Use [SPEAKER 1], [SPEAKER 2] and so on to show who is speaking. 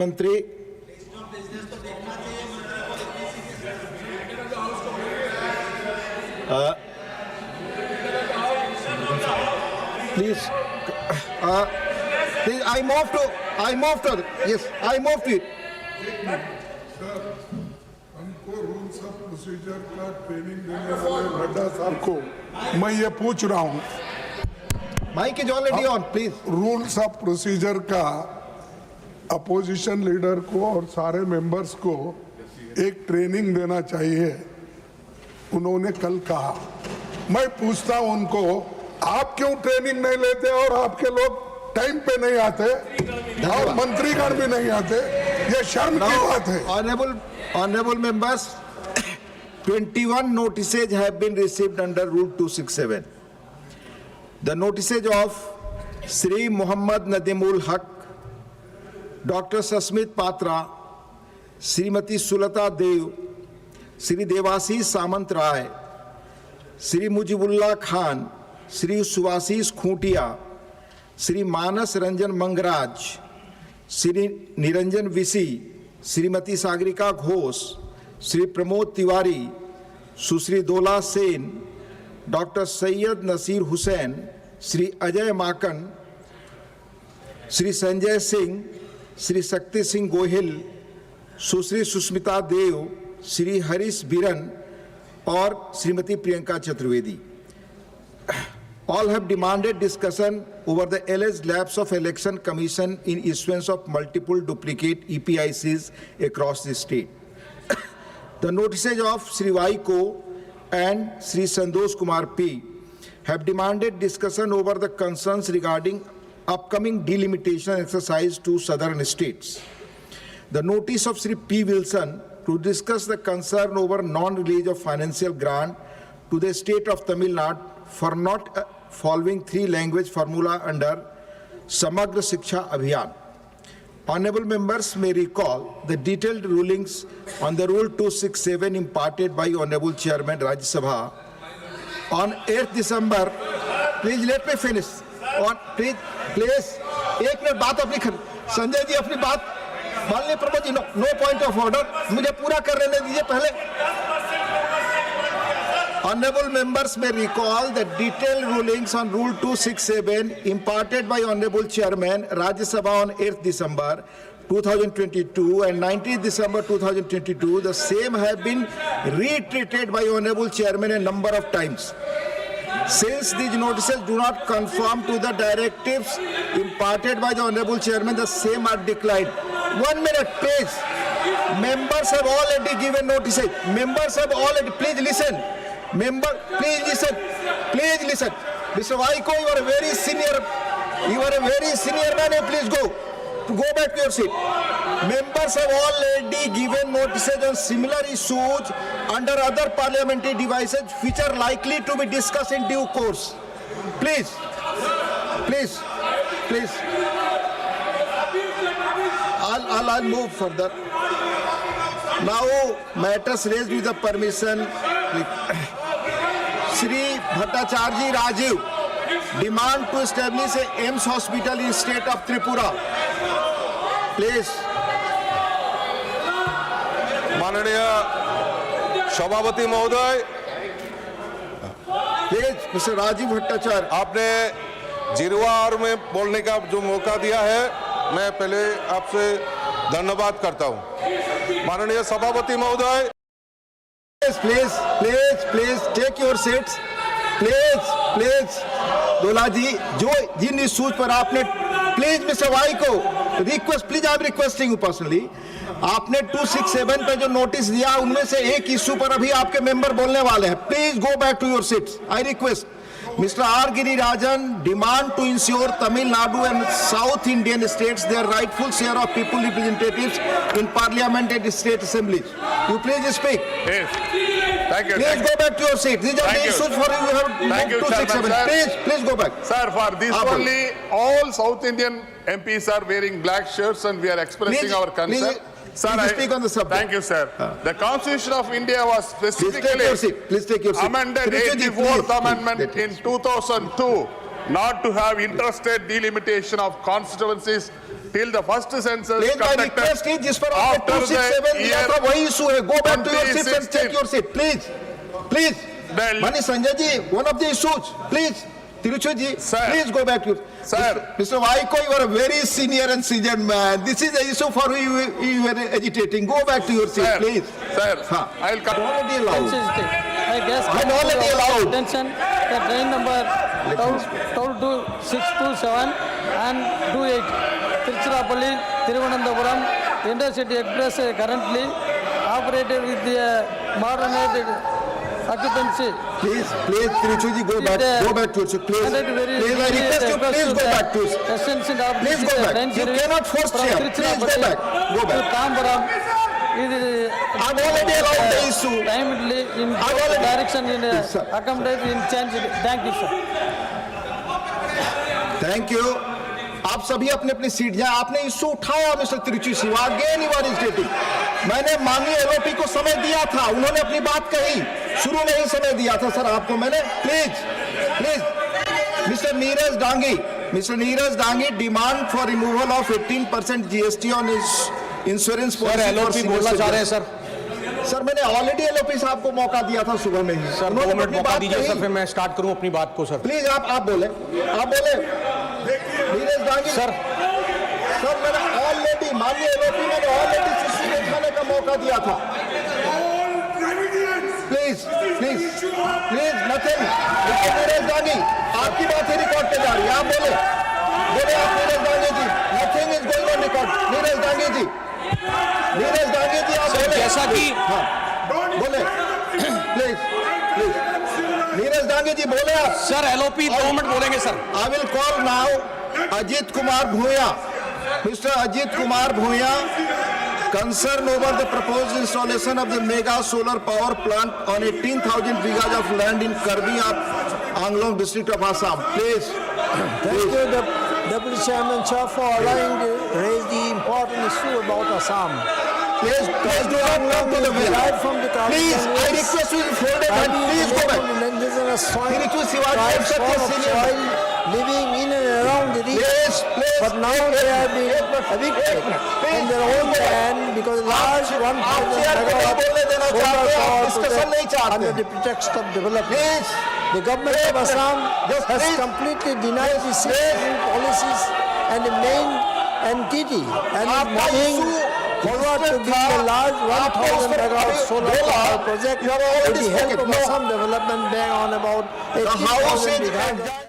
[SPEAKER 1] मंत्री please I move to yes, I move to it.
[SPEAKER 2] हमको rules of procedure का training देने वाले नड्डा साहब को मैं ये पूछ रहा हूँ,
[SPEAKER 1] Mic is already on, please.
[SPEAKER 2] Rules of procedure का अपोजिशन लीडर को और सारे मेंबर्स को एक ट्रेनिंग देना चाहिए, उन्होंने कल कहा। मैं पूछता हूं उनको, आप क्यों ट्रेनिंग नहीं लेते और आपके लोग टाइम पे नहीं आते और मंत्रीगण भी नहीं आते? ये शर्म की बात है।
[SPEAKER 1] Honorable members, 21 notices have been received under Rule 267. The notices of Sri Muhammad Nadimul Haq, Dr. Sasmit Patra, Srimati Sulata Dev, Sri Devasi Samant Rai, Sri Mujibullah Khan, Sri Suvasis Khuntia, Sri Manas Ranjan Mangraj, Sri Niranjan Visi, Srimati Sagrika Ghosh, Sri Pramod Tiwari, Susri Dola Sen, Dr. Sayyid Nasir Hussain, Sri Ajay Makan, Sri Sanjay Singh, Sri Shakti Singh Gohil, Susri Susmita Dev, Sri Harish Biran और Shrimati Priyanka Chaturvedi. All have demanded discussion over the alleged lapse of Election Commission in issuance of multiple duplicate EPICs across the state. The notices of Sri Vaiko and Sri Sandosh Kumar P have demanded discussion over the concerns regarding upcoming delimitation exercise to southern states. The notice of Sri P. Wilson to discuss the concern over non-release of financial grant to the state of Tamil Nadu for not following 3-language formula under Samagra Shiksha Abhiyan. Honorable members may recall the detailed rulings on the Rule 267 imparted by Honorable Chairman Rajya Sabha on 8th December. Please let me finish. Please, एक minute बात अपनी संजय जी अपनी बात माननीय Pramod ji, no point of order, मुझे पूरा कर लेने दीजिए पहले. Honorable members may recall the detailed rulings on Rule 267 imparted by Honorable Chairman Rajya Sabha on 8th December 2022 and 19th December 2022. The same have been reiterated by Honorable Chairman a number of times. Since these notices do not conform to the directives imparted by the Honorable Chairman, the same are declined. 1 minute, please. Members have already given notices. Members have already, please listen. Member, please listen. Please listen. Mr. Vaiko, you are a very senior man. Please go back to your seat. Members have already given notices on similar issues under other parliamentary devices which are likely to be discussed in due course. Please. I'll move further. Now, matters raised with the permission. Sri Bhattacharya Rajiv demand to establish a AIMS hospital in state of Tripura. Please.
[SPEAKER 3] माननीय सभापति महोदय,
[SPEAKER 1] please mister Rajiv Bhattacharya,
[SPEAKER 3] आपने जिरवार में बोलने का जो मौका दिया है, मैं पहले आपसे धन्यवाद करता हूं. माननीय सभापति महोदय,
[SPEAKER 1] please take your seats. Please Dola ji, जो जिन इश्यूज पर आपने, प्लीज मिस्टर वाई को request, please I am requesting you personally, आपने 267 पे जो नोटिस दिया उनमें से एक इश्यू पर अभी आपके मेंबर बोलने वाले हैं. Please go back to your seats. I request Mr. R. Girirajan demand to ensure Tamil Nadu and South Indian states their rightful share of people representatives in parliament and state assemblies. You please speak.
[SPEAKER 3] Yes. Thank you.
[SPEAKER 1] Please go back to your seat. These are the issues for you have
[SPEAKER 3] Thank you,
[SPEAKER 1] 267.
[SPEAKER 3] Chairman,
[SPEAKER 1] Please go back.
[SPEAKER 4] Sir, for this only, all South Indian MPs are wearing black shirts and we are expressing our concern. Sir,
[SPEAKER 1] Please speak on the subject.
[SPEAKER 4] Thank you, sir. The Constitution of India was specifically
[SPEAKER 1] Please take your seat.
[SPEAKER 4] amended 84th Amendment in 2002 not to have interstate delimitation of constituencies till the first census
[SPEAKER 1] please my
[SPEAKER 4] conducted
[SPEAKER 1] request is जिस पर आपने
[SPEAKER 4] after the
[SPEAKER 1] 267 दिया
[SPEAKER 4] year
[SPEAKER 1] था वही issue है. Go back to your seat and
[SPEAKER 4] 2016.
[SPEAKER 1] Check your seat please. Please
[SPEAKER 4] Well-
[SPEAKER 1] माननीय Sanjay ji, one of the issues please. Tiruchur ji,
[SPEAKER 4] Sir.
[SPEAKER 1] please go back to
[SPEAKER 4] Sir.
[SPEAKER 1] Mr. Vaiko, you are a very senior and seasoned man. This is the issue for you were agitating. Go back to your seat,
[SPEAKER 4] Sir,
[SPEAKER 1] please.
[SPEAKER 4] sir,
[SPEAKER 1] Huh.
[SPEAKER 4] I'll come.
[SPEAKER 1] Already allowed.
[SPEAKER 5] I guess
[SPEAKER 1] I'm already allowed.
[SPEAKER 5] attention the train number 627 and 28 Tiruchirappalli Thiruvananthapuram Intercity Express currently operated with the modernized occupancy.
[SPEAKER 1] Please, Tiruchur ji, go back to your seat, please. Please, I request you, please go back to your seat.
[SPEAKER 5] Essential of
[SPEAKER 1] Please
[SPEAKER 5] this
[SPEAKER 1] go back.
[SPEAKER 5] train
[SPEAKER 1] You
[SPEAKER 5] service
[SPEAKER 1] cannot force
[SPEAKER 5] from
[SPEAKER 1] chair. Please go
[SPEAKER 5] Tiruchirappalli
[SPEAKER 1] back. Go
[SPEAKER 5] to
[SPEAKER 1] back.
[SPEAKER 5] Tambaram. It is
[SPEAKER 1] I've already allowed the issue.
[SPEAKER 5] timely in
[SPEAKER 1] I've already-
[SPEAKER 5] direction in
[SPEAKER 1] Yes, sir.
[SPEAKER 5] accommodate in change. Thank you, sir.
[SPEAKER 1] Thank you. आप सभी अपने अपनी seat जाए. आपने issue उठाया mister Tiruchi Siva. Again you are stating. मैंने माननीय LOP को समय दिया था, उन्होंने अपनी बात कही. शुरू में ही समय दिया था सर आपको मैंने. Please mister Neeraj Dangi demand for removal of 18% GST on insurance
[SPEAKER 6] sir LOP बोलना चाह रहे हैं सर.
[SPEAKER 1] सर मैंने ऑलरेडी एलओपी साहब को मौका दिया था सुबह में ही.
[SPEAKER 6] सर 2
[SPEAKER 1] उन्होंने
[SPEAKER 6] मिनट
[SPEAKER 1] अपनी
[SPEAKER 6] मौका
[SPEAKER 1] बात
[SPEAKER 6] दीजिए
[SPEAKER 1] कही.
[SPEAKER 6] सर, फिर मैं स्टार्ट करूं अपनी बात को सर.
[SPEAKER 1] प्लीज आप बोले नीरज डांगी
[SPEAKER 6] सर
[SPEAKER 1] मैंने ऑलरेडी माननीय एलओपी मैंने ऑलरेडी सिस्टम दिखाने का मौका दिया था. Please nothing. नीरज डांगी आपकी बात ही रिकॉर्ड पे जा रही है. आप बोले आप Neeraj Dangi ji. Nothing is going on record. Neeraj Dangi ji आप
[SPEAKER 6] सर,
[SPEAKER 1] बोले.
[SPEAKER 6] जैसा कि-
[SPEAKER 1] हाँ बोले प्लीज नीरज डांगी जी बोले आप.
[SPEAKER 6] सर एलओपी 2 मिनट बोलेंगे sir.
[SPEAKER 1] I will call now Ajit Kumar Bhuya. Mr. Ajit Kumar Bhuya, concern over the proposed installation of the mega solar power plant on 18,000 bighas of land in Karbi Anglong district of Assam. Please.
[SPEAKER 7] Thank you, Deputy Chairman Shah, for allowing to raise the important issue about Assam.
[SPEAKER 1] Please do not come to the well.
[SPEAKER 7] Derived from the
[SPEAKER 1] Please, I request you to fold it and please go back.
[SPEAKER 7] indigenous soil,
[SPEAKER 1] Tiruchur Shivaji,
[SPEAKER 7] tribes
[SPEAKER 1] accept
[SPEAKER 7] form
[SPEAKER 1] your
[SPEAKER 7] of
[SPEAKER 1] senior.
[SPEAKER 7] soil living in and around the region.
[SPEAKER 1] Please.
[SPEAKER 7] But now they have been evicted from their own land because large 1,000
[SPEAKER 1] chair पे नहीं
[SPEAKER 7] megawatt
[SPEAKER 1] बोलने देना
[SPEAKER 7] solar
[SPEAKER 1] चाहते हैं, आप
[SPEAKER 7] power
[SPEAKER 1] discussion नहीं
[SPEAKER 7] project
[SPEAKER 1] चाहते
[SPEAKER 7] under
[SPEAKER 1] हैं.
[SPEAKER 7] the pretext of development.
[SPEAKER 1] Please.
[SPEAKER 7] The government of Assam
[SPEAKER 1] Just
[SPEAKER 7] has
[SPEAKER 1] please.
[SPEAKER 7] completely denied the citizen policies and the main entity and is
[SPEAKER 1] आपका
[SPEAKER 7] moving
[SPEAKER 1] issue
[SPEAKER 7] forward to
[SPEAKER 1] था,
[SPEAKER 7] build a large
[SPEAKER 1] आपको इस
[SPEAKER 7] 1,000
[SPEAKER 1] पर
[SPEAKER 7] megawatt
[SPEAKER 1] अभी
[SPEAKER 7] solar
[SPEAKER 1] बोला,
[SPEAKER 7] power project
[SPEAKER 1] you have already
[SPEAKER 7] with the help
[SPEAKER 1] spoken.
[SPEAKER 7] of
[SPEAKER 1] No.
[SPEAKER 7] Assam Development Bank on about
[SPEAKER 1] The House
[SPEAKER 7] 80,000
[SPEAKER 1] is
[SPEAKER 7] bighas.